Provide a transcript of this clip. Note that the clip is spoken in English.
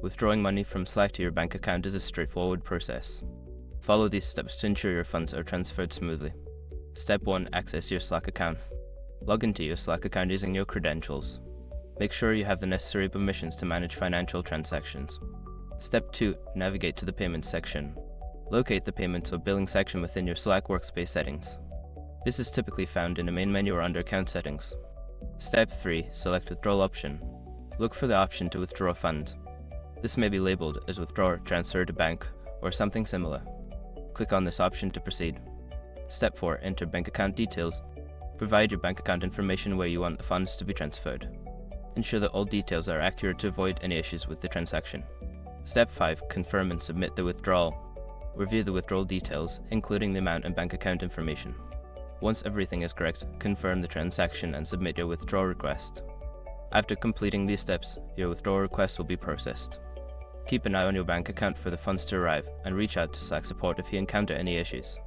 Withdrawing money from Slack to your bank account is a straightforward process. Follow these steps to ensure your funds are transferred smoothly. Step 1. Access your Slack account. Log into your Slack account using your credentials. Make sure you have the necessary permissions to manage financial transactions. Step 2. Navigate to the Payments section. Locate the Payments or Billing section within your Slack workspace settings. This is typically found in the main menu or under Account Settings. Step 3. Select Withdrawal option. Look for the option to withdraw funds. This may be labeled as Withdraw, Transfer to Bank, or something similar. Click on this option to proceed. Step 4. Enter bank account details. Provide your bank account information where you want the funds to be transferred. Ensure that all details are accurate to avoid any issues with the transaction. Step 5. Confirm and submit the withdrawal. Review the withdrawal details, including the amount and bank account information. Once everything is correct, confirm the transaction and submit your withdrawal request. After completing these steps, your withdrawal request will be processed. Keep an eye on your bank account for the funds to arrive and reach out to Slack support if you encounter any issues.